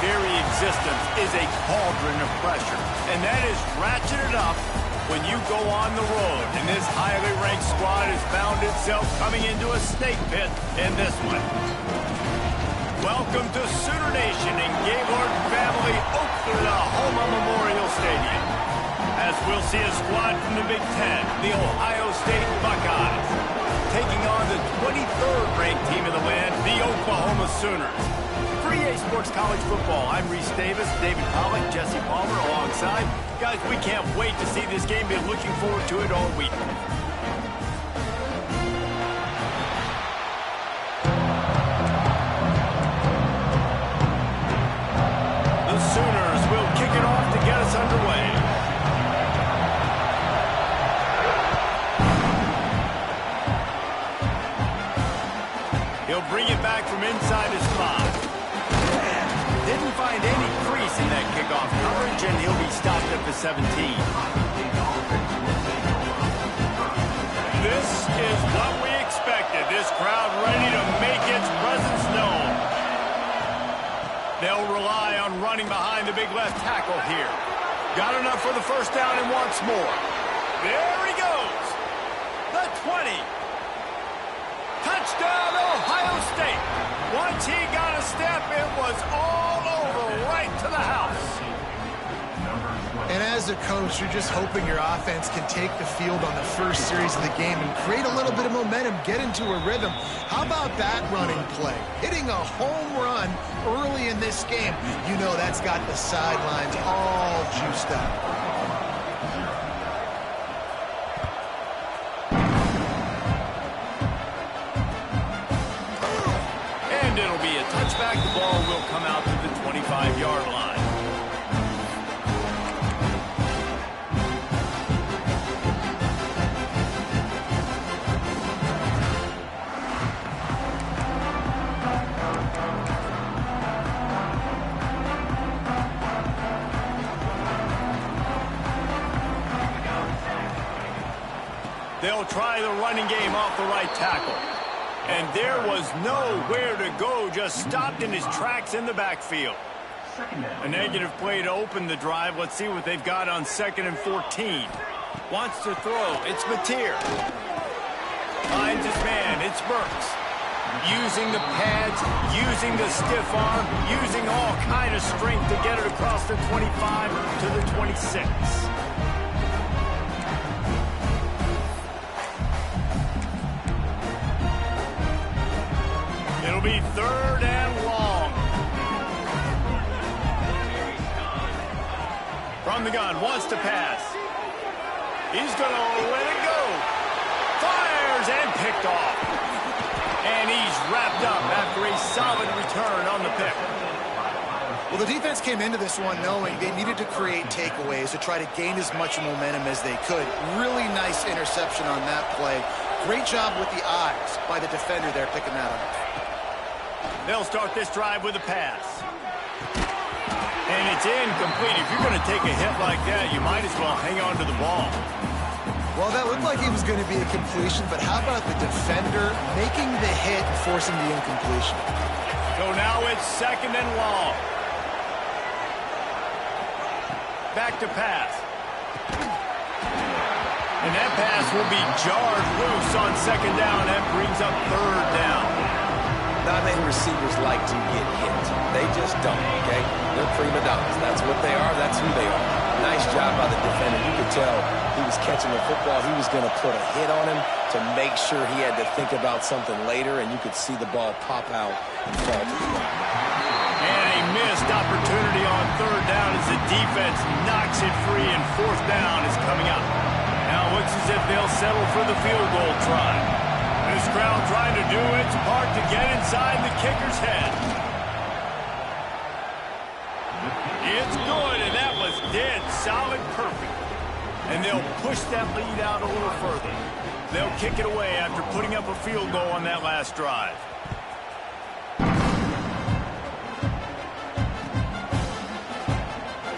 very existence is a cauldron of pressure, and that is ratcheted up when you go on the road. And this highly ranked squad has found itself coming into a snake pit in this one. Welcome to Sooner Nation and Gaylord family Oklahoma Memorial Stadium, as we'll see a squad from the Big Ten, the Ohio State Buckeyes, taking on the 23rd ranked team in the land, the Oklahoma Sooners. For EA Sports College Football, I'm Reese Davis, David Pollack, Jesse Palmer alongside. Guys, we can't wait to see this game. Been looking forward to it all week. The Sooners will kick it off to get us underway. He'll bring it back from inside his 5. Didn't find any crease in that kickoff coverage, and he'll be stopped at the 17. This is what we expected. This crowd ready to make its presence known. They'll rely on running behind the big left tackle here. Got enough for the first down and wants more. There he goes. The 20. Touchdown, Ohio State. Once he got a step, it was all over, right to the house. And as a coach, you're just hoping your offense can take the field on the first series of the game and create a little bit of momentum, get into a rhythm. How about that running play? Hitting a home run early in this game. You know that's got the sidelines all juiced up. Touchback, the ball will come out to the 25-yard line. They'll try the running game off the right tackle. And there was nowhere to go, just stopped in his tracks in the backfield. A negative play to open the drive. Let's see what they've got on 2nd and 14. Wants to throw. It's Mateer. Finds his man. It's Burks. Using the pads, using the stiff arm, using all kind of strength to get it across the 25 to the 26. It'll be 3rd and long. From the gun, wants to pass. He's going to let it go. Fires and picked off. And he's wrapped up after a solid return on the pick. Well, the defense came into this one knowing they needed to create takeaways to try to gain as much momentum as they could. Really nice interception on that play. Great job with the eyes by the defender there picking that up. They'll start this drive with a pass. And it's incomplete. If you're going to take a hit like that, you might as well hang on to the ball. Well, that looked like it was going to be a completion, but how about the defender making the hit and forcing the incompletion? So now it's 2nd and long. Back to pass. And that pass will be jarred loose on 2nd down. That brings up 3rd down. Not many receivers like to get hit. They just don't, okay? They're prima donnas. That's what they are. That's who they are. Nice job by the defender. You could tell he was catching the football. He was going to put a hit on him to make sure he had to think about something later, and you could see the ball pop out and fall to the ground. And a missed opportunity on 3rd down as the defense knocks it free, and 4th down is coming up. Now it looks as if they'll settle for the field goal try. This crowd trying to do its part to get inside the kicker's head. It's good, and that was dead solid perfect. And they'll push that lead out a little further. They'll kick it away after putting up a field goal on that last drive.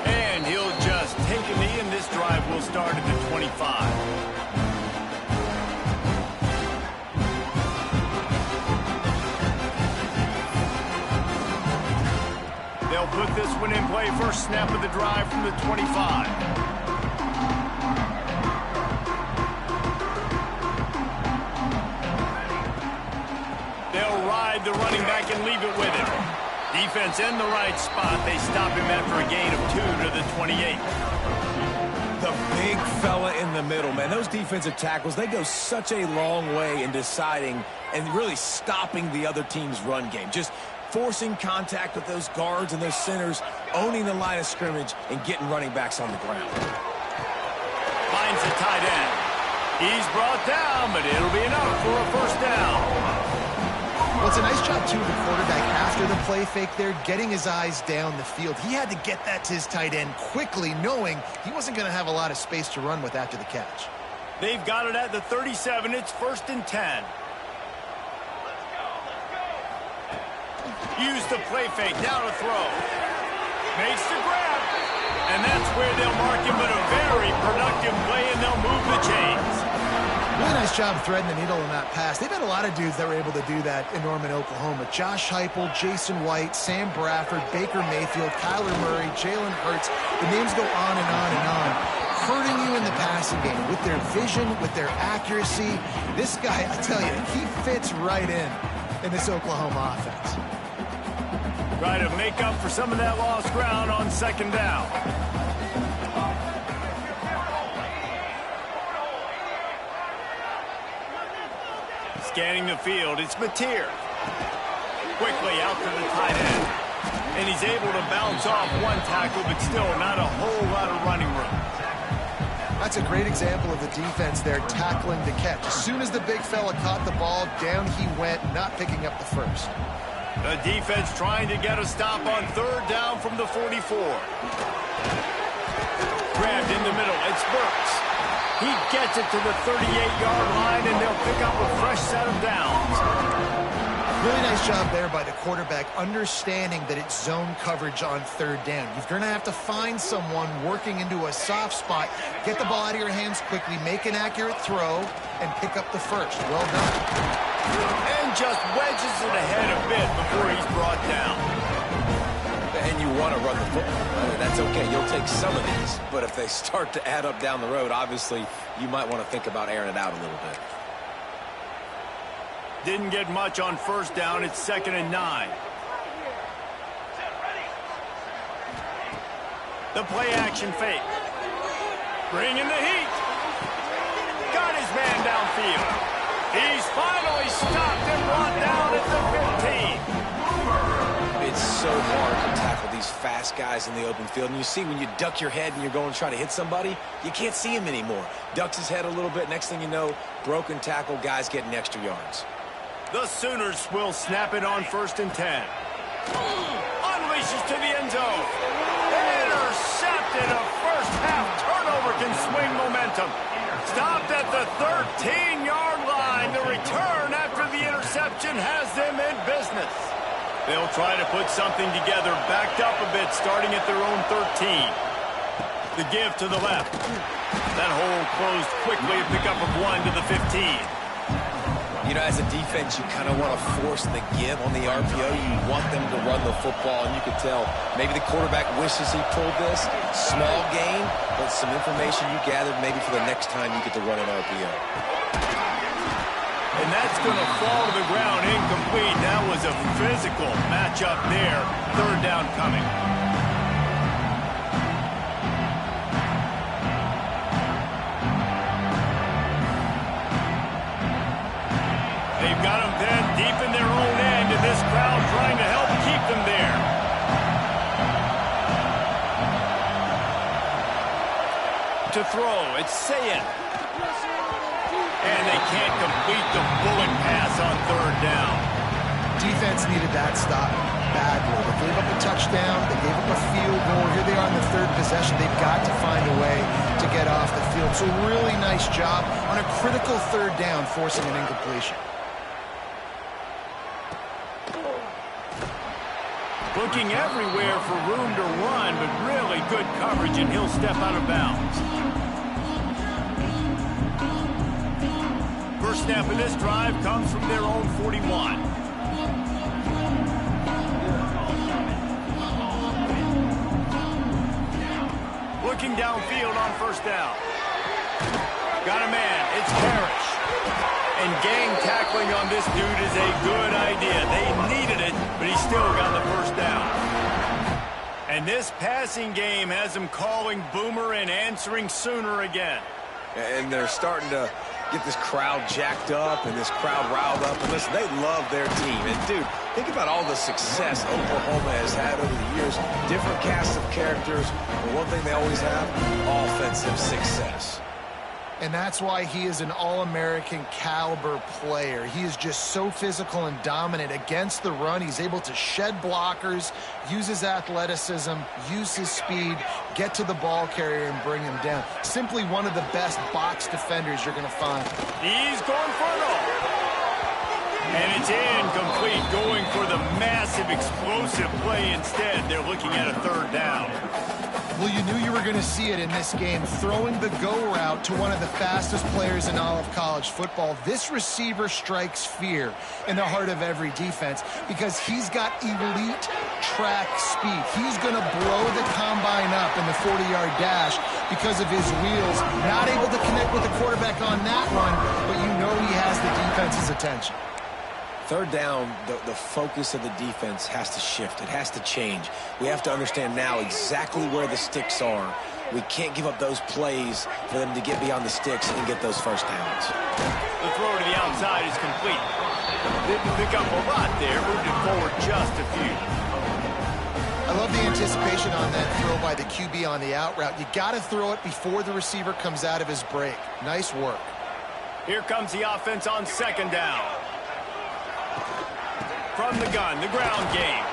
And he'll just take a knee, and this drive will start at the 25. They'll put this one in play first snap of the drive from the 25. They'll ride the running back and leave it with him. Defense in the right spot. They stop him after a gain of 2 to the 28. The big fella in the middle, man. Those defensive tackles, they go such a long way in deciding and really stopping the other team's run game. Just forcing contact with those guards and those centers, owning the line of scrimmage, and getting running backs on the ground. Finds the tight end. He's brought down, but it'll be enough for a first down. Well, it's a nice job, too, of the quarterback after the play fake there, getting his eyes down the field. He had to get that to his tight end quickly, knowing he wasn't going to have a lot of space to run with after the catch. They've got it at the 37. It's 1st and 10. Use the play fake. Now to throw. Makes the grab. And that's where they'll mark him, but a very productive play, and they'll move the chains. Really nice job threading the needle on that pass. They've had a lot of dudes that were able to do that in Norman, Oklahoma. Josh Heupel, Jason White, Sam Bradford, Baker Mayfield, Kyler Murray, Jalen Hurts. The names go on and on and on. Hurting you in the passing game with their vision, with their accuracy. This guy, I tell you, he fits right in this Oklahoma offense. Try to make up for some of that lost ground on 2nd down. Scanning the field, it's Mateer. Quickly out to the tight end. And he's able to bounce off one tackle, but still not a whole lot of running room. That's a great example of the defense there tackling the catch. As soon as the big fella caught the ball, down he went, not picking up the first. The defense trying to get a stop on 3rd down from the 44. Grabbed in the middle, it's Burks. He gets it to the 38-yard line, and they'll pick up a fresh set of downs. Really nice job there by the quarterback, understanding that it's zone coverage on 3rd down. You're going to have to find someone working into a soft spot, get the ball out of your hands quickly, make an accurate throw, and pick up the first. Well done. And just wedges it ahead a bit before he's brought down. And you want to run the football. That's okay. You'll take some of these. But if they start to add up down the road, obviously, you might want to think about airing it out a little bit. Didn't get much on 1st down. It's 2nd and 9. The play action fake. Bringing the heat. Got his man downfield. He's finally stopped and brought down at the 15. It's so hard to tackle these fast guys in the open field. And you see when you duck your head and you're going to try to hit somebody, you can't see him anymore. Ducks his head a little bit. Next thing you know, broken tackle, guys getting extra yards. The Sooners will snap it on 1st and 10. Unleashes to the end zone. Intercepted. A first-half turnover can swing momentum. Stopped at the 13-yard line. The return after the interception has them in business. They'll try to put something together, backed up a bit, starting at their own 13. The give to the left. That hole closed quickly, a pickup of 1 to the 15. You know, as a defense, you kind of want to force the give on the RPO. You want them to run the football, and you can tell maybe the quarterback wishes he pulled this. Small gain, but some information you gathered maybe for the next time you get to run an RPO. And that's going to fall to the ground incomplete. That was a physical matchup there. 3rd down coming. They've got them then deep in their own end, and this crowd trying to help keep them there. To throw, it's Ncaa. And they can't complete the bullet pass on 3rd down. Defense needed that stop badly. They gave up a touchdown. They gave up a field goal. Here they are in the 3rd possession. They've got to find a way to get off the field. So really nice job on a critical 3rd down, forcing an incompletion. Looking everywhere for room to run, but really good coverage, and he'll step out of bounds. First snap of this drive comes from their own 41. looking downfield on first down. Got a man. It's Parrish. And gang tackling on this dude is a good idea. They needed it, but he still got the first down. And this passing game has them calling Boomer and answering Sooner again. And they're starting to get this crowd jacked up and this crowd riled up. And listen, they love their team. And, dude, think about all the success Oklahoma has had over the years. Different casts of characters. But one thing they always have, offensive success. And that's why he is an All-American caliber player. He is just so physical and dominant against the run. He's able to shed blockers, use his athleticism, use his speed, get to the ball carrier and bring him down. Simply one of the best box defenders you're going to find. He's going for it all. And it's incomplete, going for the massive explosive play instead. They're looking at a third down. Well, you knew you were going to see it in this game, throwing the go route to one of the fastest players in all of college football. This receiver strikes fear in the heart of every defense because he's got elite track speed. He's going to blow the combine up in the 40-yard dash because of his wheels. Not able to connect with the quarterback on that one, but you know he has the defense's attention. Third down, the focus of the defense has to shift. It has to change. We have to understand now exactly where the sticks are. We can't give up those plays for them to get beyond the sticks and get those first downs. The throw to the outside is complete. Didn't pick up a lot there, moved it forward just a few. I love the anticipation on that throw by the QB on the out route. You got to throw it before the receiver comes out of his break. Nice work. Here comes the offense on second down. From the gun, the ground game.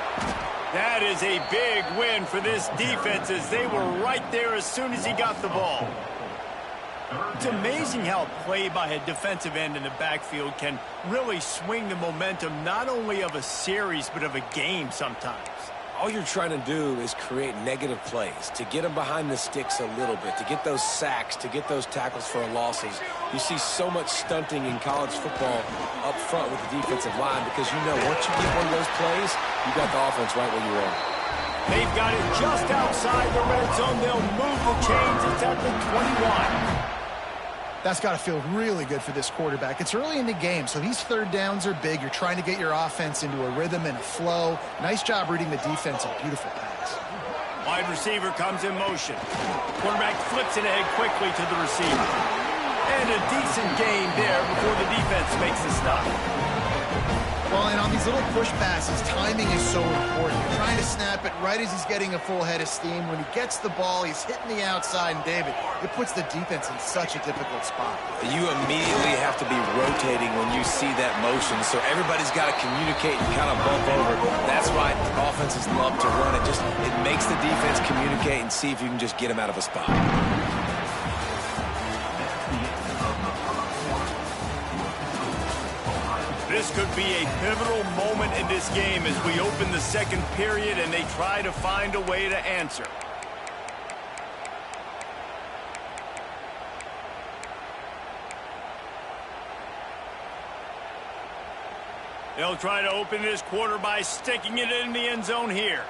That is a big win for this defense as they were right there as soon as he got the ball. It's amazing how a play by a defensive end in the backfield can really swing the momentum not only of a series but of a game sometimes. All you're trying to do is create negative plays, to get them behind the sticks a little bit, to get those sacks, to get those tackles for losses. You see so much stunting in college football up front with the defensive line because you know once you get one of those plays, you got the offense right where you are. They've got it just outside the red zone. They'll move the chains. It's at the 21. That's got to feel really good for this quarterback. It's early in the game, so these third downs are big. You're trying to get your offense into a rhythm and a flow. Nice job reading the defense. A beautiful pass. Wide receiver comes in motion. Quarterback flips it ahead quickly to the receiver. And a decent gain there before the defense makes the stop. Well, and on these little push passes, timing is so important. You're trying to snap it right as he's getting a full head of steam. When he gets the ball, he's hitting the outside, and David, it puts the defense in such a difficult spot. You immediately have to be rotating when you see that motion, so everybody's got to communicate and kind of bump over. That's why offenses love to run it. It makes the defense communicate and see if you can just get them out of a spot. This could be a pivotal moment in this game as we open the second period and they try to find a way to answer. They'll try to open this quarter by sticking it in the end zone here.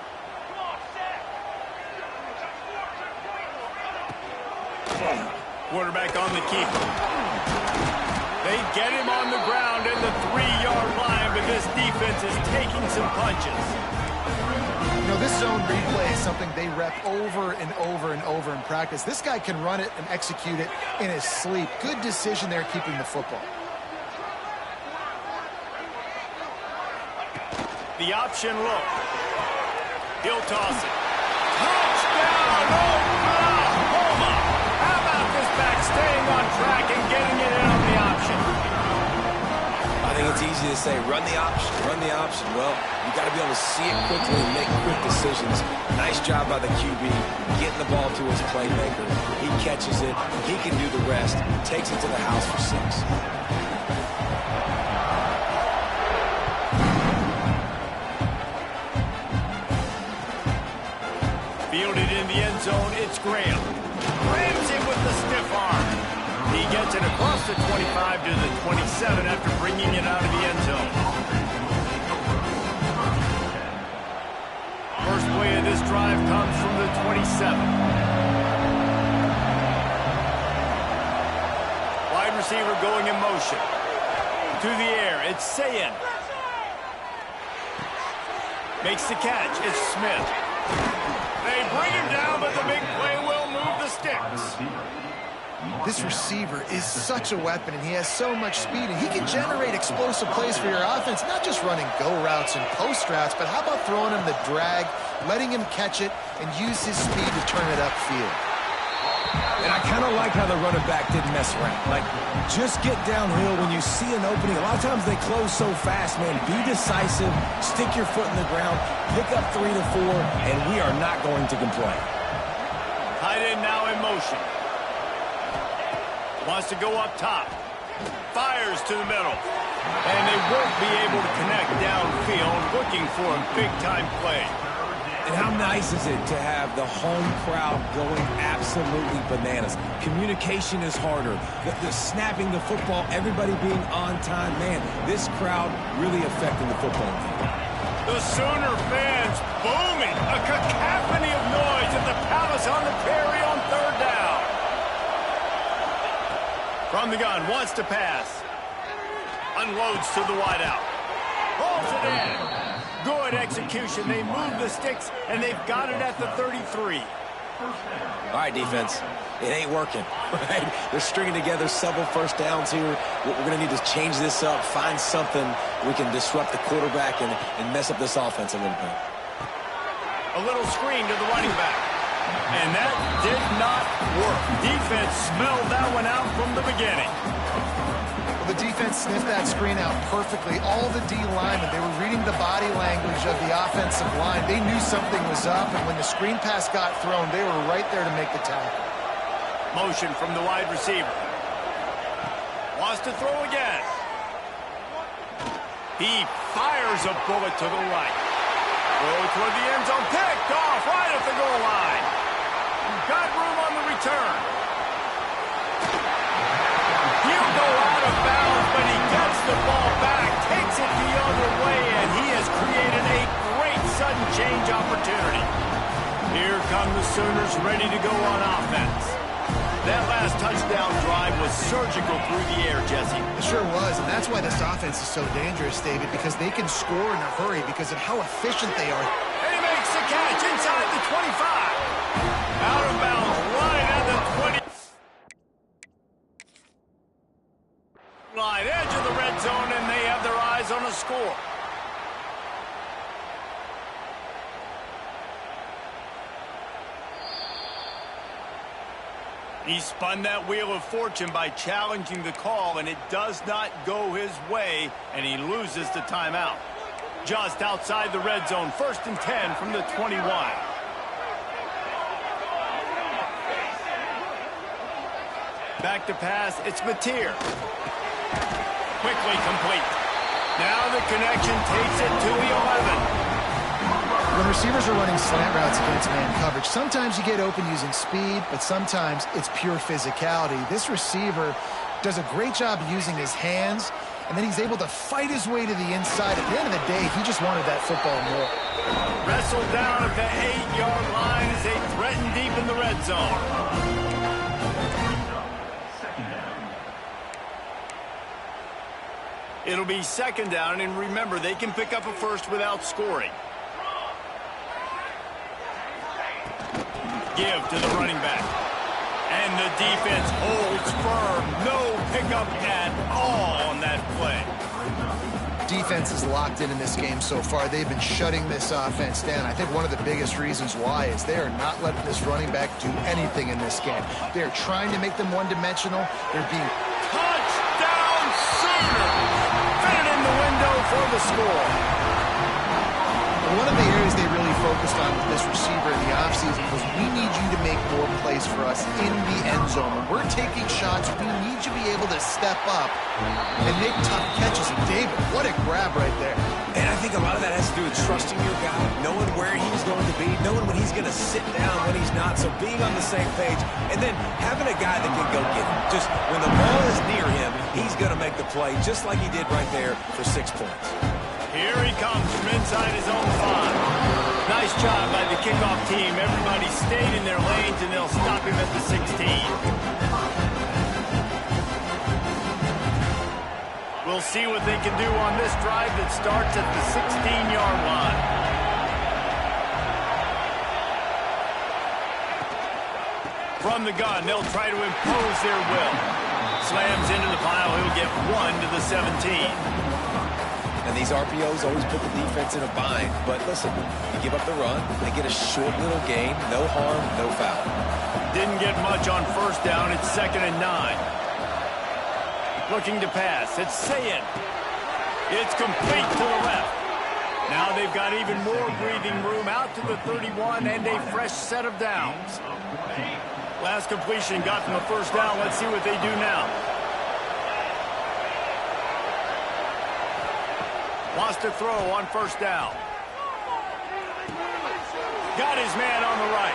Quarterback on the keeper. They get him on the ground in the 3-yard line, but this defense is taking some punches. You know, this zone replay is something they rep over and over and over in practice. This guy can run it and execute it in his sleep. Good decision there keeping the football. The option look. He'll toss it. Touchdown, Oklahoma! How about this back staying on track and getting it in on the option? I think it's easy to say, run the option, run the option. Well, you got to be able to see it quickly and make quick decisions. Nice job by the QB, getting the ball to his playmaker. He catches it. He can do the rest. Takes it to the house for 6. Fielded in the end zone, it's Graham. Grams him with the stiff arm. He gets it across the 25 to the 27 after bringing it out of the end zone. First play of this drive comes from the 27. receiver going in motion. To the air, it's Ncaa. Makes the catch, it's Smith. They bring him down, but the big play will move the sticks. This receiver is such a weapon, and he has so much speed, and he can generate explosive plays for your offense, not just running go routes and post routes, but how about throwing him the drag, letting him catch it, and use his speed to turn it upfield. And I kind of like how the running back didn't mess around. Like, just get downhill when you see an opening. A lot of times they close so fast, man. Be decisive, stick your foot in the ground, pick up 3 to 4, and we are not going to complain. Tight end now in motion. Wants to go up top. Fires to the middle. And they won't be able to connect downfield, looking for a big-time play. And how nice is it to have the home crowd going absolutely bananas? Communication is harder. The snapping the football, everybody being on time. Man, this crowd really affecting the football game. The Sooner fans booming. A cacophony of noise at the Palace on the Prairie on 3rd down. From the gun, wants to pass. Unloads to the wideout. Rolls it in. Good execution. They move the sticks, and they've got it at the 33. All right, defense. It ain't working, right? They're stringing together several first downs here. We're going to need to change this up, find something we can disrupt the quarterback and mess up this offense a little bit. A little screen to the running back. And that did not work. Defense smelled that one out from the beginning. The defense sniffed that screen out perfectly. All the D linemen, they were reading the body language of the offensive line. They knew something was up, and when the screen pass got thrown, they were right there to make the tackle. Motion from the wide receiver. Wants to throw again. He fires a bullet to the right. Throw toward the end zone. Picked off right at the goal line. Got room on the return. He'll go out of bounds, but he gets the ball back, takes it the other way, and he has created a great sudden change opportunity. Here come the Sooners ready to go on offense. That last touchdown drive was surgical through the air, Jesse. It sure was, and that's why this offense is so dangerous, David, because they can score in a hurry because of how efficient they are. And he makes the catch inside the 25. Out of bounds, right at the 20. Line, edge of the red zone, and they have their eyes on a score. He spun that wheel of fortune by challenging the call, and it does not go his way, and he loses the timeout. Just outside the red zone, 1st and 10 from the 21. Back to pass, it's Mateer. Quickly complete. Now the connection takes it to the 11. When receivers are running slant routes against man coverage, sometimes you get open using speed, but sometimes it's pure physicality. This receiver does a great job using his hands, and then he's able to fight his way to the inside. At the end of the day, he just wanted that football more. Wrestled down at the 8-yard line as they threaten deep in the red zone. It'll be 2nd down, and remember, they can pick up a first without scoring. Give to the running back. And the defense holds firm. No pickup at all on that play. Defense is locked in this game so far. They've been shutting this offense down. I think one of the biggest reasons why is they are not letting this running back do anything in this game. They're trying to make them one-dimensional. They're being... Touchdown Sooner! Fit it in the window for the score. One of the areas they really focused on with this receiver in the offseason was we need you to make more plays for us in the end zone. When we're taking shots, we need you to be able to step up and make tough catches. And David, what a grab right there. And I think a lot of that has to do with trusting your guy, knowing where he's going to be, knowing when he's going to sit down, when he's not. So being on the same page, and then having a guy that can go get him. Just when the ball is near him, he's going to make the play, just like he did right there for 6 points. Here he comes from inside his own 5. Nice job by the kickoff team. Everybody stayed in their lanes, and they'll stop him at the 16. We'll see what they can do on this drive that starts at the 16-yard line. From the gun, they'll try to impose their will. Slams into the pile. He'll get 1 to the 17. And these RPOs always put the defense in a bind. But listen, you give up the run, they get a short little gain. No harm, no foul. Didn't get much on first down. It's 2nd and 9. Looking to pass. It's Ncaa. It's complete to the left. Now they've got even more breathing room out to the 31 and a fresh set of downs. Last completion got them a first down. Let's see what they do now. Wants to throw on first down. Got his man on the right.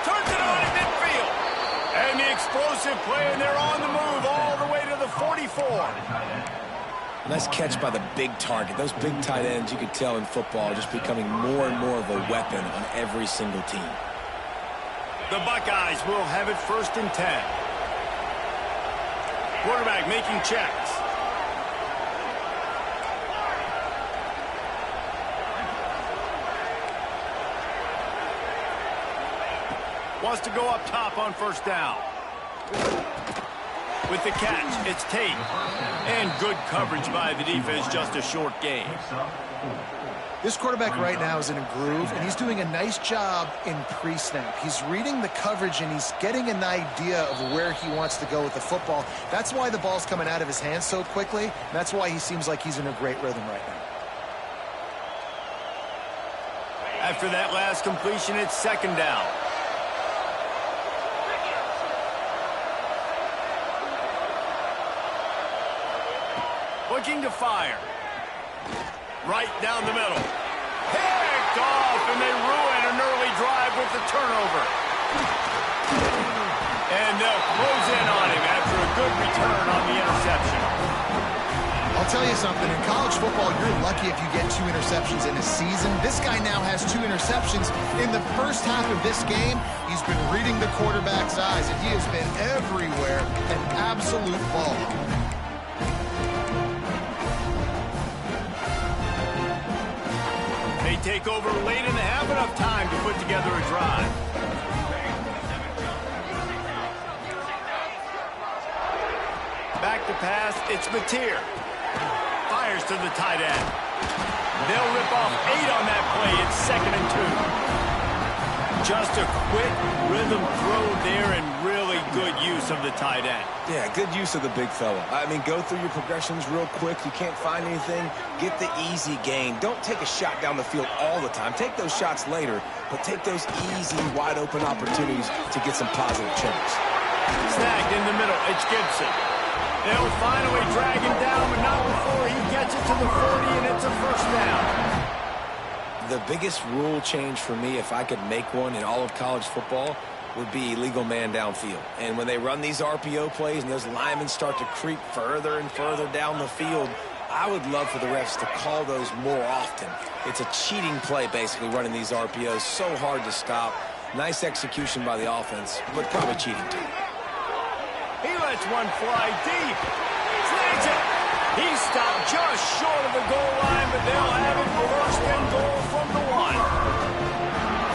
Turns it on in midfield. And the explosive play, and they're on the move all the way to the 44. Nice catch by the big target. Those big tight ends, you could tell in football, are just becoming more and more of a weapon on every single team. The Buckeyes will have it 1st and 10. Quarterback making checks. Wants to go up top on first down. With the catch, it's Tate. And good coverage by the defense, just a short gain. This quarterback right now is in a groove, and he's doing a nice job in pre-snap. He's reading the coverage, and he's getting an idea of where he wants to go with the football. That's why the ball's coming out of his hands so quickly, and that's why he seems like he's in a great rhythm right now. After that last completion, it's 2nd down. Looking to fire. Right down the middle. Picked off, and they ruin an early drive with the turnover. And they'll close in on him after a good return on the interception. I'll tell you something. In college football, you're lucky if you get 2 interceptions in a season. This guy now has 2 interceptions. In the first half of this game, he's been reading the quarterback's eyes, and he has been everywhere, an absolute ball. They take over late and they have enough time to put together a drive. Back to pass, it's Mateer. Fires to the tight end. They'll rip off 8 on that play. It's 2nd and 2. Just a quick rhythm throw there and really good use of the tight end. Yeah, good use of the big fella. I mean, go through your progressions real quick. You can't find anything. Get the easy gain. Don't take a shot down the field all the time. Take those shots later, but take those easy, wide-open opportunities to get some positive change. Snagged in the middle. It's Gibson. They'll finally drag him down, but not before he gets it to the 40, and it's a first down. The biggest rule change for me, if I could make one in all of college football, would be illegal man downfield. And when they run these RPO plays and those linemen start to creep further and further down the field, I would love for the refs to call those more often. It's a cheating play, basically, running these RPOs. So hard to stop. Nice execution by the offense, but probably cheating too. He lets one fly deep. Snags it. He's stopped just short of the goal line, but they'll have it 1st and goal from the 1.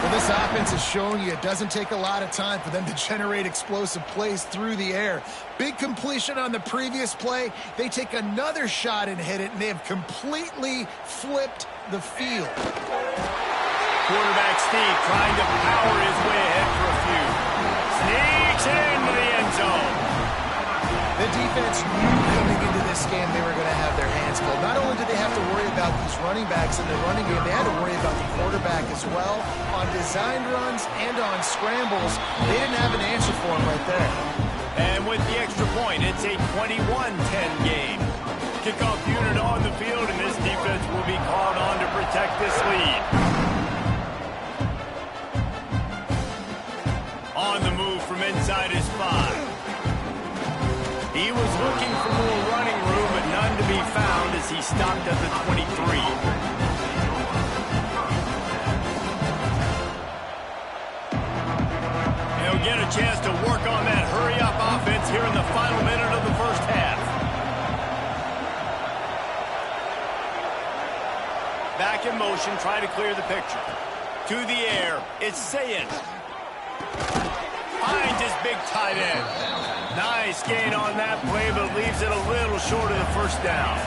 Well, this offense is showing you it doesn't take a lot of time for them to generate explosive plays through the air. Big completion on the previous play. They take another shot and hit it, and they have completely flipped the field. Quarterback Steve trying to power his way ahead for a few. Sneaks into the end zone. The defense knew coming into this game they were going to have their hands full. Not only did they have to worry about these running backs in the running game, they had to worry about the quarterback as well. On designed runs and on scrambles, they didn't have an answer for him right there. And with the extra point, it's a 21-10 game. Kickoff unit on the field, and this defense will be called on to protect this lead. On the move from inside his 5. He was looking for more running room, but none to be found as he stopped at the 23. He'll get a chance to work on that hurry-up offense here in the final minute of the first half. in motion, try to clear the picture. To the air, it's Ncaa. Finds his big tight end. Nice gain on that play, but leaves it a little short of the first down.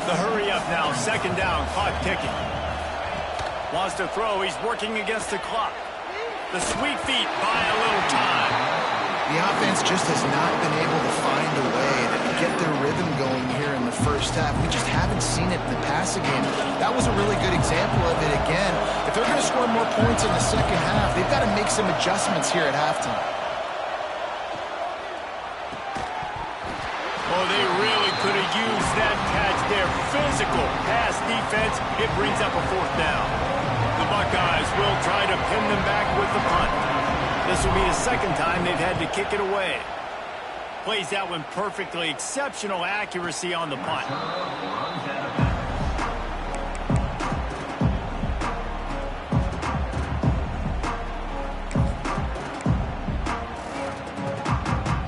The hurry up now, second down, clock ticking. Wants to throw, he's working against the clock. The sweet feet buy a little time. The offense just has not been able to find a way to get their rhythm going here in the first half. We just haven't seen it in the passing game. That was a really good example of it again. If they're going to score more points in the second half, they've got to make some adjustments here at halftime. Oh, they really could have used that catch there. Physical pass defense. It brings up a fourth down. The Buckeyes will try to pin them back with the punt. This will be the second time they've had to kick it away. Plays that one perfectly. Exceptional accuracy on the punt.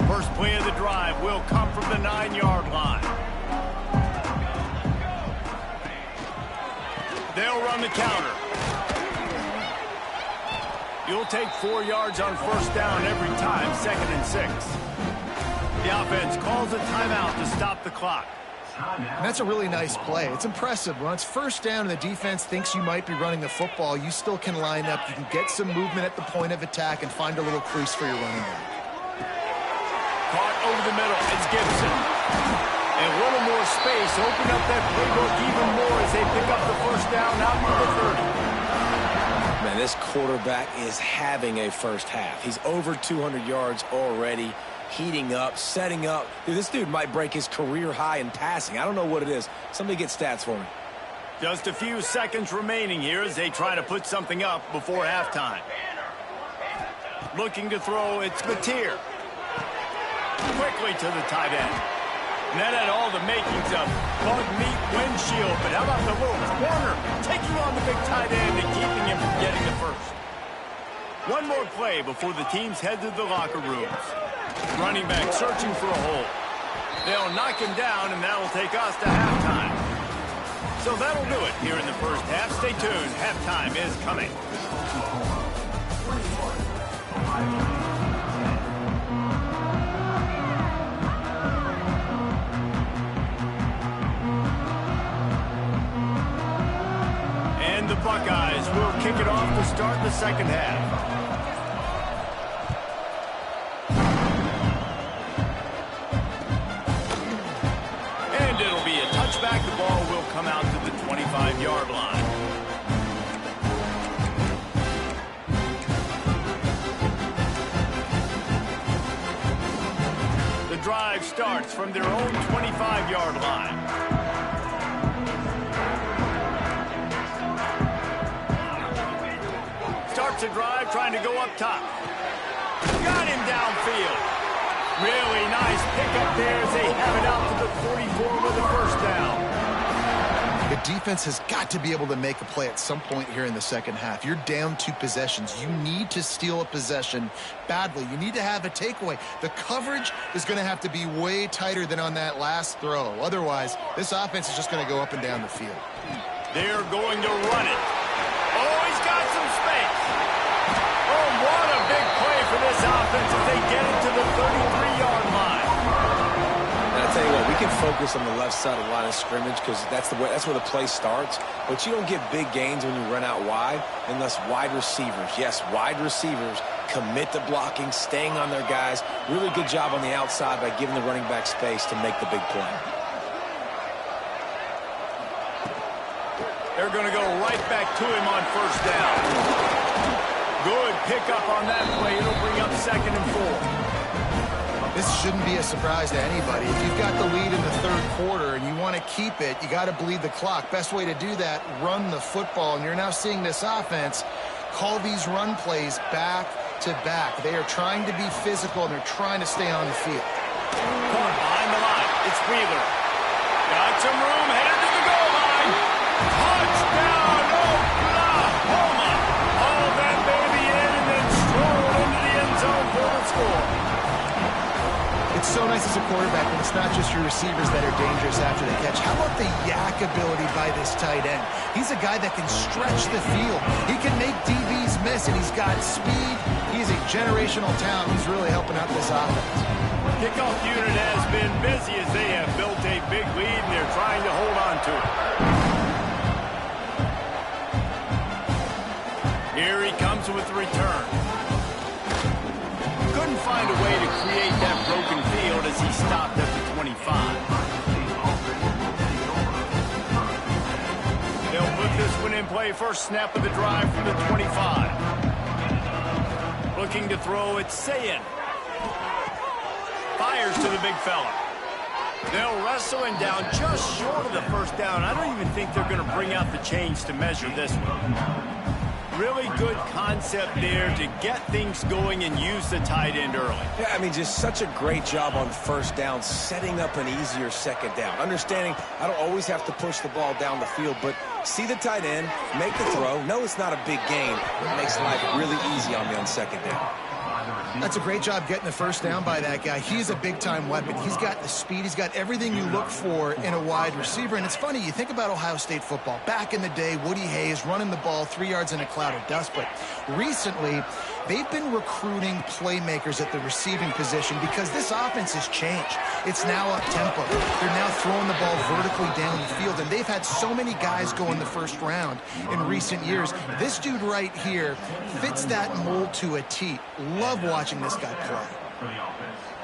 First play of the drive will come from the 9-yard line. They'll run the counter. You'll take 4 yards on first down every time, 2nd and 6. The offense calls a timeout to stop the clock. And that's a really nice play. It's impressive. When it's first down and the defense thinks you might be running the football, you still can line up. You can get some movement at the point of attack and find a little crease for your running back. Caught over the middle. It's Gibson. And a little more space. Open up that playbook even more as they pick up the first down out to the 30. Man, this quarterback is having a first half. He's over 200 yards already, heating up, setting up. Dude, this dude might break his career high in passing. I don't know what it is. Somebody get stats for me. Just a few seconds remaining here as they try to put something up before halftime. Looking to throw, it's Mateer. Quickly to the tight end. And that had all the makings of bug meat windshield, but how about the little corner taking on the big tight end and keeping him from getting the first? One more play before the teams head to the locker rooms. Running back searching for a hole. They'll knock him down, and that'll take us to halftime. So that'll do it here in the first half. Stay tuned. Halftime is coming. The Buckeyes will kick it off to start the second half. And it'll be a touchback. The ball will come out to the 25-yard line. The drive starts from their own 25-yard line. Starts a drive trying to go up top. Got him downfield. Really nice pickup there as they have it out to the 44 with a first down. The defense has got to be able to make a play at some point here in the second half. You're down 2 possessions. You need to steal a possession badly. You need to have a takeaway. The coverage is going to have to be way tighter than on that last throw. Otherwise, this offense is just going to go up and down the field. They're going to run it. Oh, he's got some space. Oh, what a big play for this offense as they get it to the 33-yard line. And I tell you what, we can focus on the left side of the line of scrimmage because that's where the play starts. But you don't get big gains when you run out wide unless wide receivers, yes, wide receivers, commit to blocking, staying on their guys. Really good job on the outside by giving the running back space to make the big play. They're going to go right back to him on first down. Good pickup on that play. It'll bring up 2nd and 4. This shouldn't be a surprise to anybody. If you've got the lead in the third quarter and you want to keep it, you got to bleed the clock. Best way to do that, run the football. And you're now seeing this offense call these run plays back to back. They are trying to be physical, and they're trying to stay on the field. Caught behind the line. It's Wheeler. Got some room, headed to the goal line. Touchdown, Oklahoma. Hauled that baby in and then strolled into the end zone for the score. It's so nice to is a quarterback, and it's not just your receivers that are dangerous after the catch. How about the yak ability by this tight end? He's a guy that can stretch the field. He can make DBs miss, and he's got speed. He's a generational talent who's really helping out this offense. Kickoff unit has been busy as they have built a big lead, and they're trying to hold on to it. Here he comes with the return. Couldn't find a way to create that broken field as he stopped at the 25. They'll put this one in play. First snap of the drive from the 25. Looking to throw, it's Ncaa. Fires to the big fella. They'll wrestle him down just short of the first down. I don't even think they're going to bring out the chains to measure this one. Really good concept there to get things going and use the tight end early. Yeah, I mean, just such a great job on first down, setting up an easier second down. Understanding I don't always have to push the ball down the field, but see the tight end, make the throw. No, it's not a big gain. It makes life really easy on me on second down. That's a great job getting the first down by that guy. He's a big-time weapon. He's got the speed. He's got everything you look for in a wide receiver. And it's funny, you think about Ohio State football. Back in the day, Woody Hayes running the ball 3 yards in a cloud of dust. But recently, they've been recruiting playmakers at the receiving position because this offense has changed. It's now up-tempo. They're now throwing the ball vertically down the field. And they've had so many guys go in the first round in recent years. This dude right here fits that mold to a T. Love watching this guy play.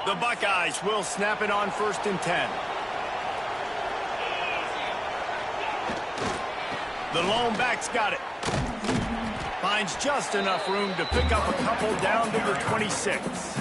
The Buckeyes will snap it on 1st and 10. The lone back's got it. Finds just enough room to pick up a couple down to the 26.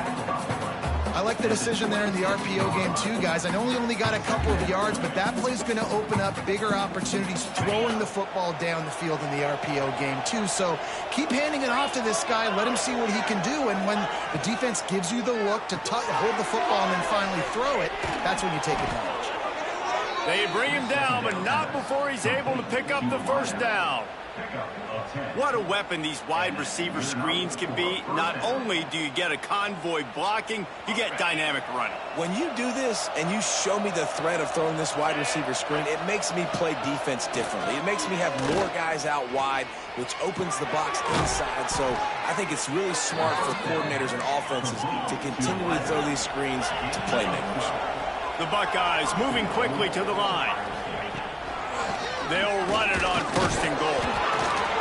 I like the decision there in the RPO game too, guys. I know he only got a couple of yards, but that play's going to open up bigger opportunities throwing the football down the field in the RPO game too. So keep handing it off to this guy. Let him see what he can do. And when the defense gives you the look to hold the football and then finally throw it, that's when you take advantage. They bring him down, but not before he's able to pick up the first down. What a weapon these wide receiver screens can be. Not only do you get a convoy blocking, you get dynamic running. When you do this and you show me the threat of throwing this wide receiver screen, it makes me play defense differently. It makes me have more guys out wide, which opens the box inside. So I think it's really smart for coordinators and offenses to continually throw these screens to playmakers. The Buckeyes moving quickly to the line. They'll run it on 1st and goal.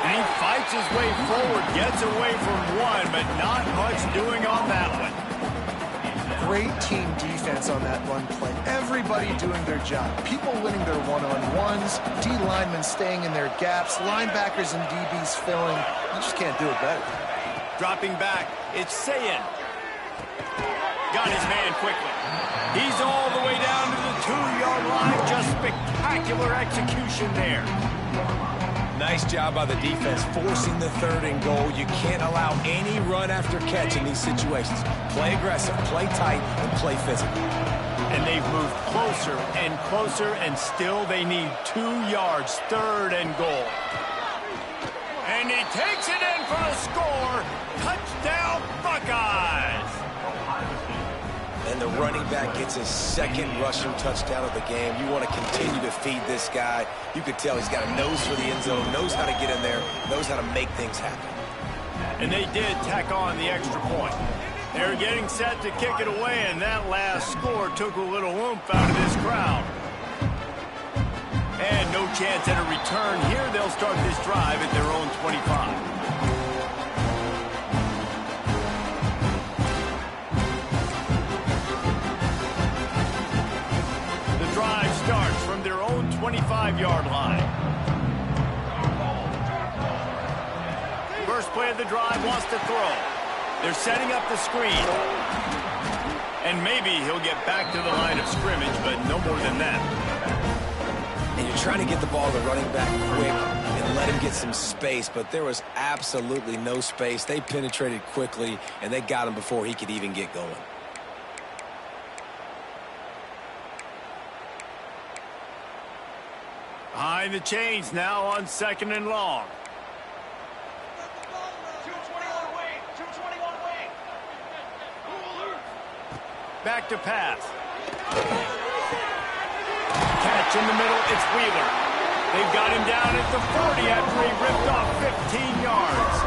And he fights his way forward, gets away from one, but not much doing on that one. Great team defense on that run play. Everybody doing their job. People winning their one-on-ones, D linemen staying in their gaps, linebackers and DBs filling. You just can't do it better. Dropping back, it's Ncaa. Got his man quickly. He's all the way down to the 2-yard line. Just spectacular execution there. Nice job by the defense, forcing the 3rd and goal. You can't allow any run after catch in these situations. Play aggressive, play tight, and play physical. And they've moved closer, and still they need 2 yards, 3rd and goal. And he takes it in for the score. Touchdown, Buckeyes! And the running back gets his 2nd rushing touchdown of the game. You want to continue to feed this guy. You could tell he's got a nose for the end zone, knows how to get in there, knows how to make things happen. And they did tack on the extra point. They're getting set to kick it away, and that last score took a little oomph out of this crowd. And no chance at a return here. They'll start this drive at their own 25. Starts from their own 25-yard line. First play of the drive, wants to throw. They're setting up the screen. And maybe he'll get back to the line of scrimmage, but no more than that. And you're trying to get the ball to the running back quick and let him get some space, but there was absolutely no space. They penetrated quickly, and they got him before he could even get going. Behind the chains now on 2nd and long. 221 wing. 221 wing. Back to pass. Catch in the middle, it's Wheeler. They've got him down at the 40 after he ripped off 15 yards.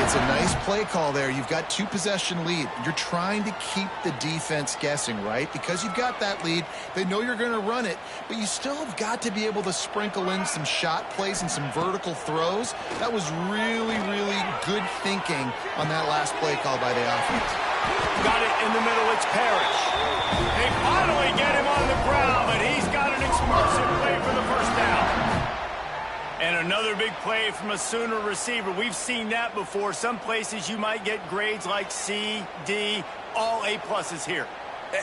It's a nice play call there. You've got 2-possession lead. You're trying to keep the defense guessing, right? Because you've got that lead, they know you're going to run it, but you still have got to be able to sprinkle in some shot plays and some vertical throws. That was really, really good thinking on that last play call by the offense. Got it in the middle, it's Parrish. They finally get him on the ground, but he's got an explosive play for the first down. And another big play from a Sooner receiver. We've seen that before. Some places you might get grades like C, D, all A+ here.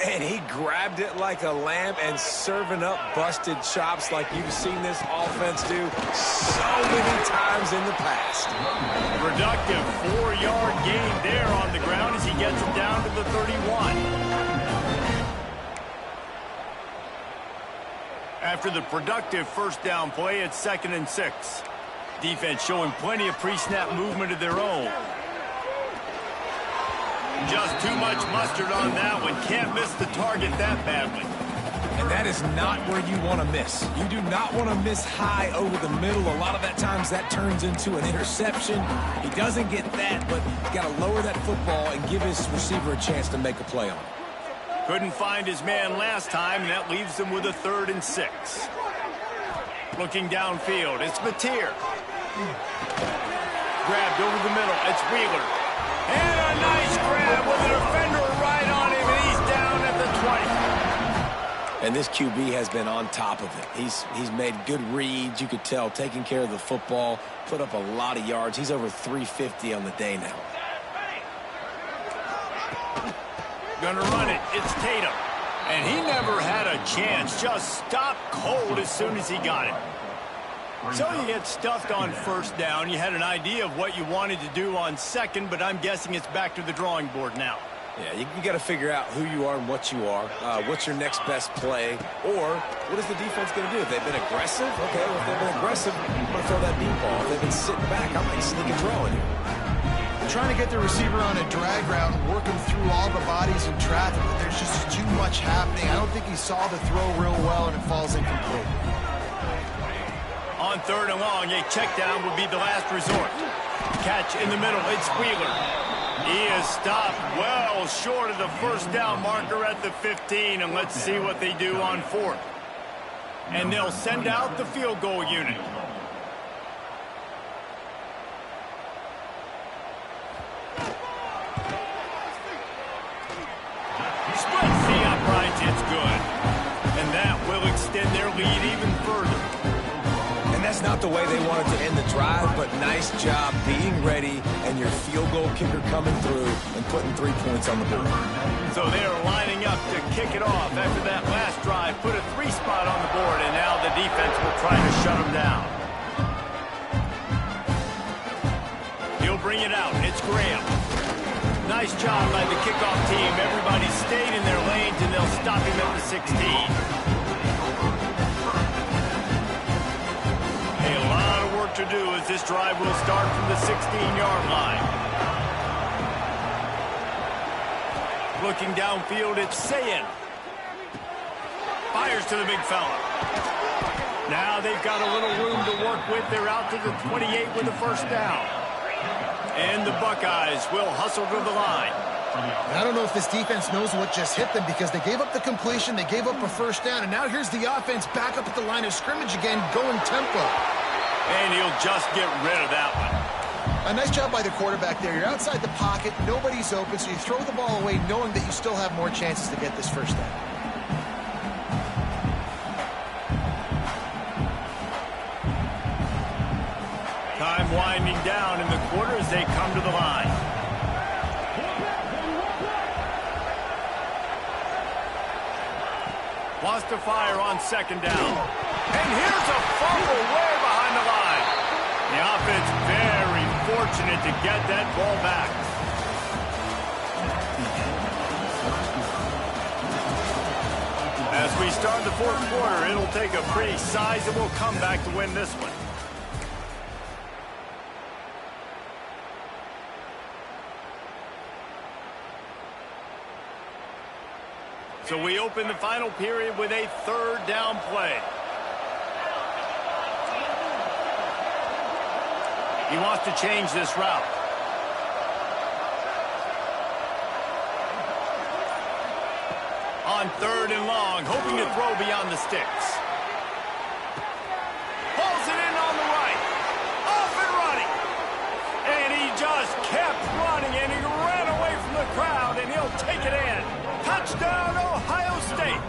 And he grabbed it like a lamb and serving up busted chops like you've seen this offense do so many times in the past. Productive 4-yard gain there on the ground as he gets it down to the 31. After the productive first down play, it's 2nd and 6. Defense showing plenty of pre-snap movement of their own. Just too much mustard on that one. Can't miss the target that badly. And that is not where you want to miss. You do not want to miss high over the middle. A lot of that times that turns into an interception. He doesn't get that, but he's got to lower that football and give his receiver a chance to make a play on it. Couldn't find his man last time, and that leaves them with a 3rd and 6. Looking downfield, it's Mateer. Grabbed over the middle, it's Wheeler. And a nice grab with a defender right on him, and he's down at the 20. And this QB has been on top of it. He's made good reads, you could tell, taking care of the football, put up a lot of yards. He's over 350 on the day now. Gonna run it, it's Tatum. And he never had a chance, just stopped cold as soon as he got it. So you get stuffed on first down. You had an idea of what you wanted to do on second, but I'm guessing it's back to the drawing board now. Yeah, you got to figure out who you are and what you are. What's your next best play? Or what is the defense going to do? If they've been aggressive, okay, well, if they've been aggressive, I'm going to throw that deep ball. If they've been sitting back, I might sneak a draw in here. Trying to get the receiver on a drag route and work him through all the bodies in traffic, but there's just too much happening. I don't think he saw the throw real well, and it falls incomplete. On 3rd and long, a check down would be the last resort. Catch in the middle, it's Wheeler. He is stopped well short of the first down marker at the 15, and let's see what they do on 4th. And they'll send out the field goal unit. Splits the uprights, it's good. And that will extend their lead even further. And that's not the way they wanted to end the drive, but nice job being ready and your field goal kicker coming through and putting 3 points on the board. So they are lining up to kick it off after that last drive, put a 3 spot on the board, and now the defense will try to shut them down. He'll bring it out. It's Graham. Nice job by the kickoff team. Everybody stayed in their lanes, and they'll stop him at the 16. A lot of work to do as this drive will start from the 16-yard line. Looking downfield, it's Ncaa. Fires to the big fella. Now they've got a little room to work with. They're out to the 28 with the first down. And the Buckeyes will hustle to the line. I don't know if this defense knows what just hit them because they gave up the completion, they gave up a first down, and now here's the offense back up at the line of scrimmage again, going tempo. And he'll just get rid of that one. A nice job by the quarterback there. You're outside the pocket, nobody's open, so you throw the ball away knowing that you still have more chances to get this first down. Time winding down in the quarter as they come to the line. Lost to fire on second down. And here's a fumble way behind the line. The offense very fortunate to get that ball back. As we start the fourth quarter, it'll take a pretty sizable comeback to win this one. So we open the final period with a third down play. He wants to change this route. On third and long, hoping to throw beyond the sticks. Pulls it in on the right. Off and running. And he just kept running, and he ran away from the crowd, and he'll take it in. Touchdown, Ohio State.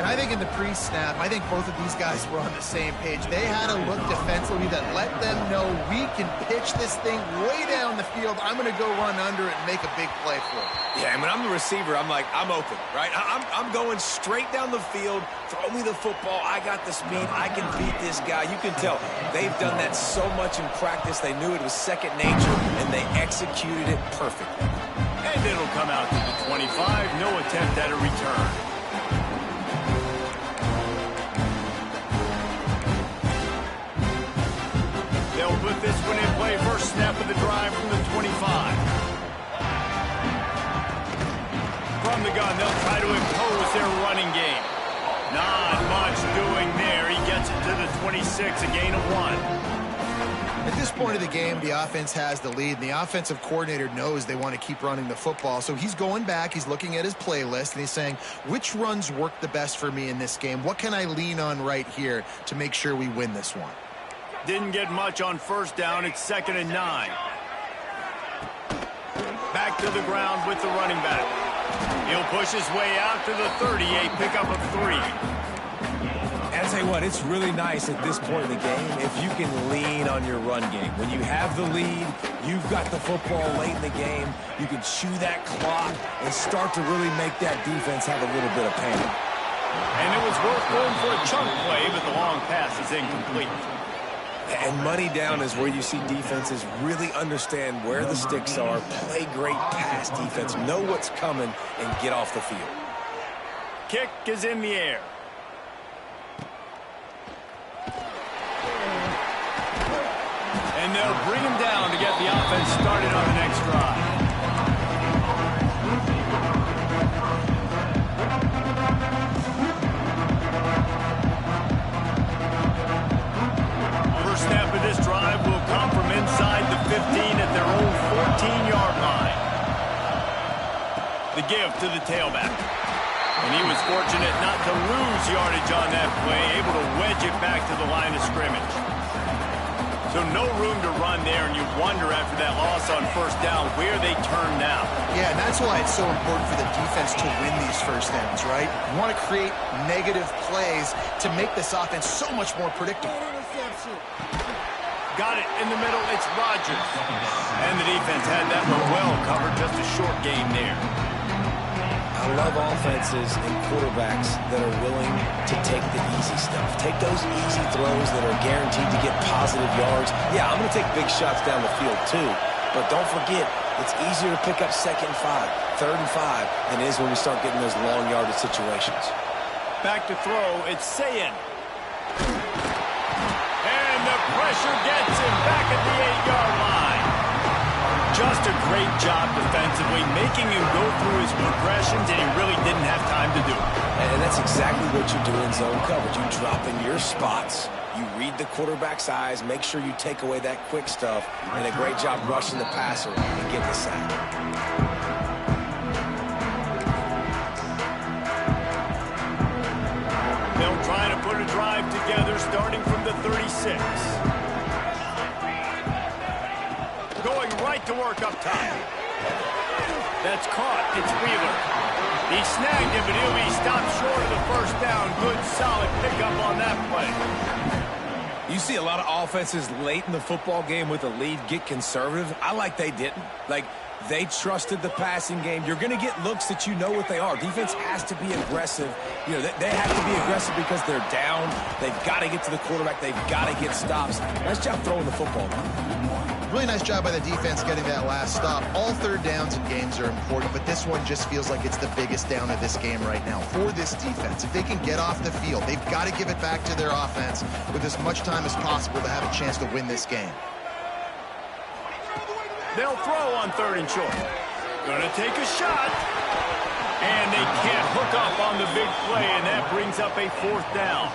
And I think in the pre-snap, I think both of these guys were on the same page. They had a look defensively that let them know we can pitch this thing way down the field. I'm going to go run under it and make a big play for it. Yeah, and when I'm the receiver, I'm like, I'm open, right? I'm going straight down the field. Throw me the football. I got the speed. I can beat this guy. You can tell they've done that so much in practice. They knew it was second nature, and they executed it perfectly. And it'll come out to the 25. No attempt at a return. They'll put this one in play. First snap of the drive from the 25. From the gun, they'll try to impose their running game. Not much doing there. He gets it to the 26, a gain of 1. At this point of the game, the offense has the lead, and the offensive coordinator knows they want to keep running the football. So he's going back, he's looking at his playlist, and he's saying, which runs work the best for me in this game? What can I lean on right here to make sure we win this one? Didn't get much on first down. It's 2nd and 9. Back to the ground with the running back. He'll push his way out to the 30, a pickup of 3. And I tell you what, it's really nice at this point in the game if you can lean on your run game. When you have the lead, you've got the football late in the game, you can chew that clock and start to really make that defense have a little bit of panic. And it was worth going for a chunk play, but the long pass is incomplete. And money down is where you see defenses really understand where the sticks are, play great pass defense, know what's coming, and get off the field. Kick is in the air. And they'll bring him down to get the offense started on the next drive. First snap of this drive will come from inside the 15 at their own 14-yard line. The give to the tailback. And he was fortunate not to lose yardage on that play, able to wedge it back to the line of scrimmage. So no room to run there, and you wonder after that loss on first down where they turn now. Yeah, and that's why it's so important for the defense to win these first downs, right? You want to create negative plays to make this offense so much more predictable. Got it in the middle, it's Rodgers. And the defense had that one well covered, just a short gain there. I love offenses and quarterbacks that are willing to take the easy stuff. Take those easy throws that are guaranteed to get positive yards. Yeah, I'm going to take big shots down the field too. But don't forget, it's easier to pick up 2nd and 5, 3rd and 5 than it is when we start getting those long yardage situations. Back to throw, it's Ncaa. And the pressure gets him back at the 8-yard line. Just a great job defensively, making him go through his progressions, and he really didn't have time to do it. And that's exactly what you do in zone coverage. You drop in your spots. You read the quarterback's eyes, make sure you take away that quick stuff, and a great job rushing the passer and getting the sack. They'll try to put a drive together starting from the 36. Going right to work up top. That's caught. It's Wheeler. He snagged him, but he'll be stopped short of the first down. Good, solid pickup on that play. You see a lot of offenses late in the football game with a lead get conservative. I like they didn't. Like, they trusted the passing game. You're going to get looks that you know what they are. Defense has to be aggressive. You know, they have to be aggressive because they're down. They've got to get to the quarterback. They've got to get stops. Nice job throwing the football. Really nice job by the defense getting that last stop. All third downs in games are important, but this one just feels like it's the biggest down of this game right now for this defense. If they can get off the field, they've got to give it back to their offense with as much time as possible to have a chance to win this game. They'll throw on 3rd and short. Gonna take a shot. And they can't hook up on the big play, and that brings up a 4th down.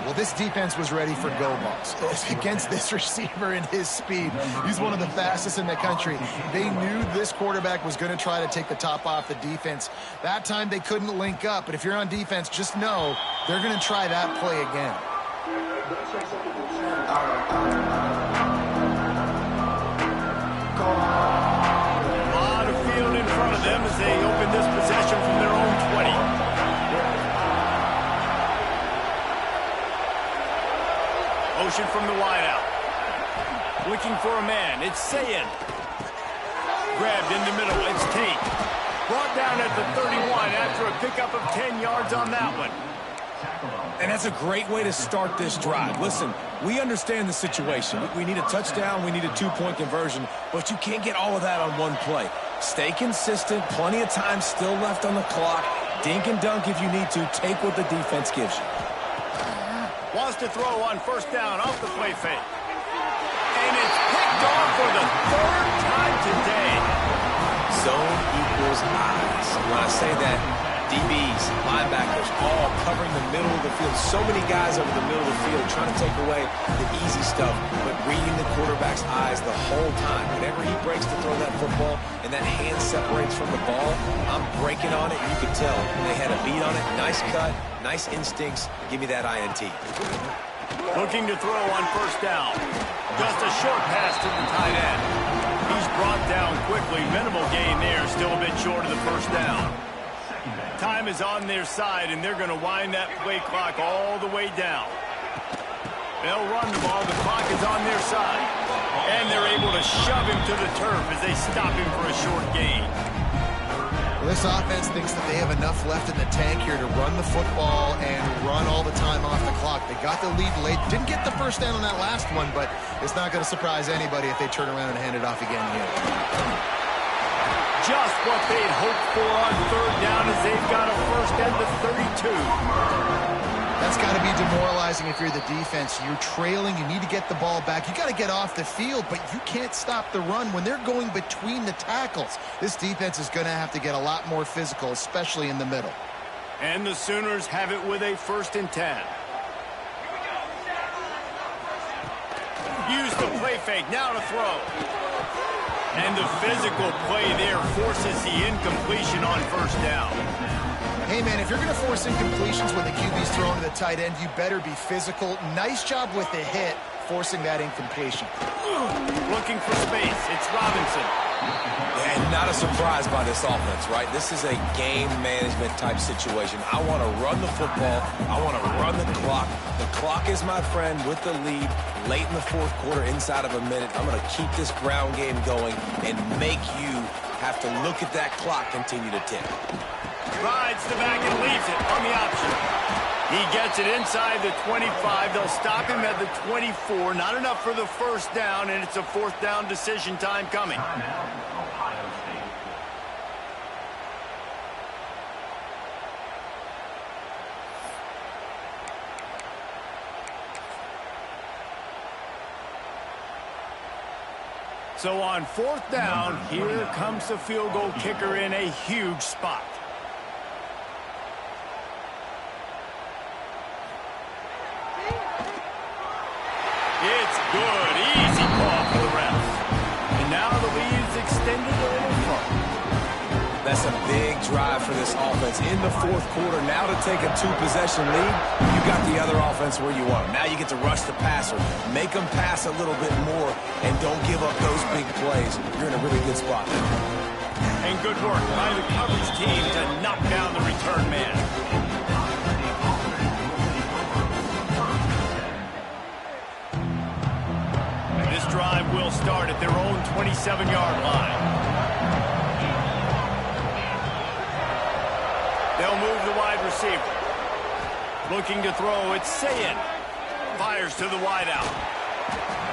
Well, this defense was ready for go balls against this receiver and his speed. He's one of the fastest in the country. They knew this quarterback was going to try to take the top off the defense. That time they couldn't link up, but if you're on defense, just know they're going to try that play again. A lot of field in front of them as they open this possession from their own 20. Motion from the wideout. Looking for a man. It's Ncaa. Grabbed in the middle. It's Tate. Brought down at the 31 after a pickup of 10 yards on that one. And that's a great way to start this drive. Listen, we understand the situation. We need a touchdown. We need a 2-point conversion. But you can't get all of that on one play. Stay consistent. Plenty of time still left on the clock. Dink and dunk if you need to. Take what the defense gives you. Wants to throw on 1st down off the play fake. And it's picked off for the 3rd time today. Zone equals eyes. When I say that, DBs, linebackers, all covering the middle of the field. So many guys over the middle of the field trying to take away the easy stuff, but reading the quarterback's eyes the whole time. Whenever he breaks to throw that football and that hand separates from the ball, I'm breaking on it. You can tell they had a beat on it. Nice cut, nice instincts. Give me that INT. Looking to throw on 1st down. Just a short pass to the tight end. He's brought down quickly. Minimal gain there. Still a bit short of the 1st down. Time is on their side, and they're going to wind that play clock all the way down. They'll run the ball. The clock is on their side. And they're able to shove him to the turf as they stop him for a short gain. Well, this offense thinks that they have enough left in the tank here to run the football and run all the time off the clock. They got the lead late. Didn't get the 1st down on that last one, but it's not going to surprise anybody if they turn around and hand it off again here. Just what they'd hoped for on 3rd down as they've got a 1st and the 32. That's got to be demoralizing if you're the defense. You're trailing. You need to get the ball back. You got to get off the field, but you can't stop the run when they're going between the tackles. This defense is going to have to get a lot more physical, especially in the middle. And the Sooners have it with a 1st and 10. Use the play fake. Now to throw. And the physical play there forces the incompletion on 1st down. Hey, man, if you're going to force incompletions when the QB's throwing to the tight end, you better be physical. Nice job with the hit, forcing that incompletion. Looking for space. It's Robinson. And not a surprise by this offense, right? This is a game management type situation. I want to run the football. I want to run the clock. The clock is my friend with the lead late in the 4th quarter, inside of a minute. I'm going to keep this ground game going and make you have to look at that clock continue to tick. Rides the back and leaves it on the option. He gets it inside the 25. They'll stop him at the 24. Not enough for the 1st down, and it's a 4th down decision time coming. So on 4th down, here comes the field goal kicker in a huge spot. It's good. Easy call for the refs. And now the lead's extended a little further. That's a big drive for this offense in the 4th quarter. Now to take a 2-possession lead, you got the other offense where you want them. Now you get to rush the passer, make them pass a little bit more, and don't give up those big plays. You're in a really good spot now. And good work by the coverage team to knock down the return man. This drive will start at their own 27-yard line. They'll move the wide receiver. Looking to throw, it's Ncaa. Fires to the wideout.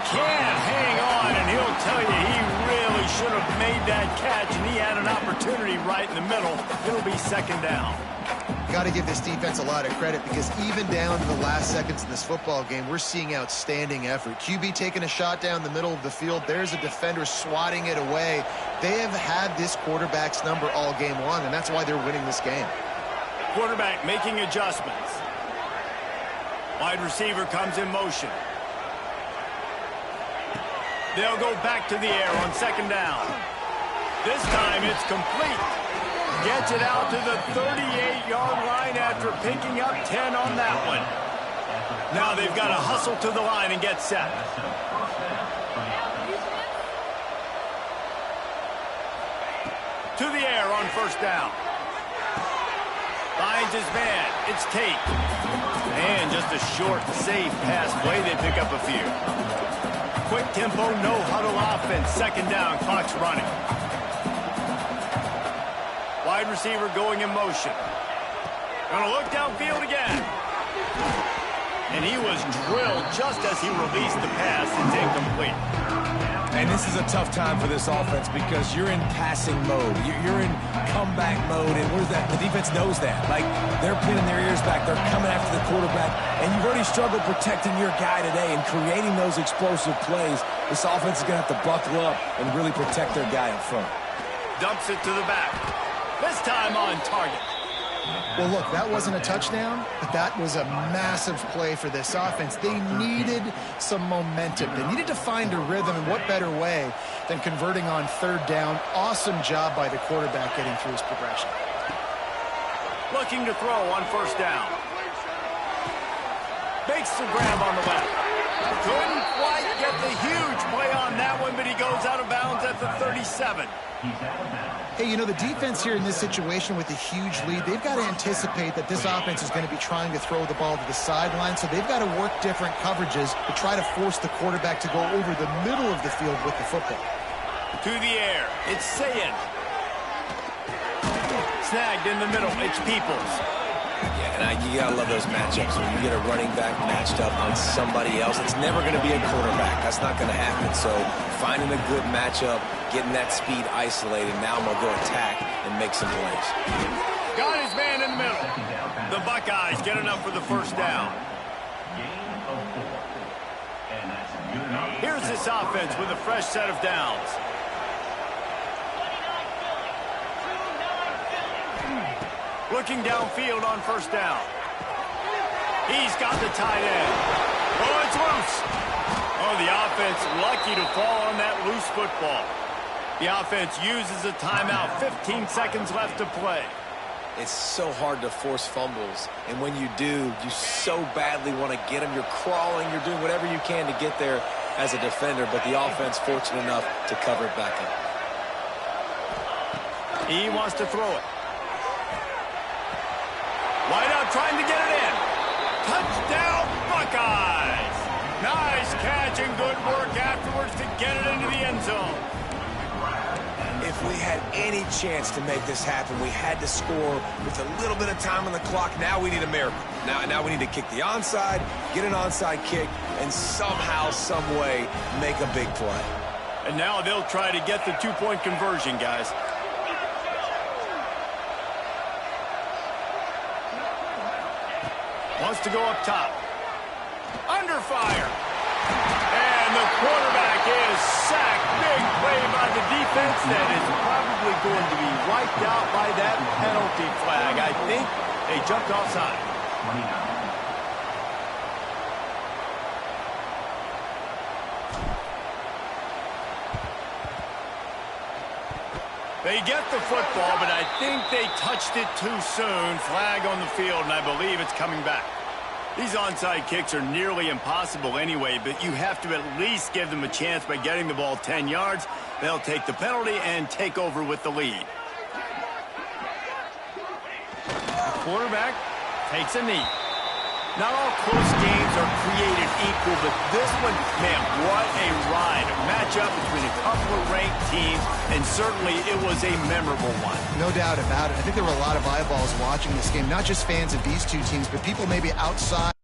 Can't hang on, and he'll tell you he really should have made that catch, and he had an opportunity right in the middle. It'll be 2nd down. got to give this defense a lot of credit because even down to the last seconds of this football game, we're seeing outstanding effort. QB taking a shot down the middle of the field. There's a defender swatting it away. They have had this quarterback's number all game long, and that's why they're winning this game. Quarterback making adjustments. Wide receiver comes in motion. They'll go back to the air on second down. This time it's complete. Gets it out to the 38-yard line after picking up 10 on that one. Now they've got to hustle to the line and get set. To the air on first down. Finds his man. It's Tate. And just a short, safe pass play. They pick up a few. Quick tempo, no huddle offense. Second down, clock's running. Wide receiver going in motion. Gonna look downfield again. And he was drilled just as he released the pass. It's incomplete. And this is a tough time for this offense because you're in passing mode. You're in comeback mode, and what is that? The defense knows that. Like, they're pinning their ears back. They're coming after the quarterback, and you've already struggled protecting your guy today and creating those explosive plays. This offense is going to have to buckle up and really protect their guy up front. Dumps it to the back. This time on target. Well, look, that wasn't a touchdown, but that was a massive play for this offense. They needed some momentum. They needed to find a rhythm, and what better way than converting on third down. Awesome job by the quarterback getting through his progression. Looking to throw on first down. Makes the grab on the left. Couldn't quite get the huge play on that one, but he goes out of bounds at the 37. Hey, you know, the defense here in this situation with a huge lead, they've got to anticipate that this offense is going to be trying to throw the ball to the sideline, so they've got to work different coverages to try to force the quarterback to go over the middle of the field with the football. To the air, it's Ncaa. Snagged in the middle, it's Peoples. Yeah, and you gotta love those matchups. When you get a running back matched up on somebody else, it's never gonna be a quarterback. That's not gonna happen. So finding a good matchup, getting that speed isolated, now I'm gonna go attack and make some plays. Got his man in the middle. The Buckeyes get enough for the first down. Here's this offense with a fresh set of downs. Looking downfield on first down. He's got the tight end. Oh, it's loose. Oh, the offense lucky to fall on that loose football. The offense uses a timeout. 15 seconds left to play. It's so hard to force fumbles, and when you do, you so badly want to get them. You're crawling, you're doing whatever you can to get there as a defender, but the offense fortunate enough to cover it back up. He wants to throw it. Wide out trying to get it in. Touchdown, Buckeyes! Nice catch and good work afterwards to get it into the end zone. If we had any chance to make this happen, we had to score with a little bit of time on the clock. Now we need a miracle. Now we need to kick the onside, get an onside kick, and somehow, some way, make a big play. And now they'll try to get the two-point conversion, guys. Wants to go up top. Under fire. And the quarterback is sacked. Big play by the defense that is probably going to be wiped out by that penalty flag. I think they jumped offside. They get the football, but I think they touched it too soon. Flag on the field, and I believe it's coming back. These onside kicks are nearly impossible anyway, but you have to at least give them a chance by getting the ball 10 yards. They'll take the penalty and take over with the lead. The quarterback takes a knee. Not all close games are created equal, but this one, man, what a ride. A matchup between a couple of ranked teams, and certainly it was a memorable one. No doubt about it. I think there were a lot of eyeballs watching this game, not just fans of these two teams, but people maybe outside.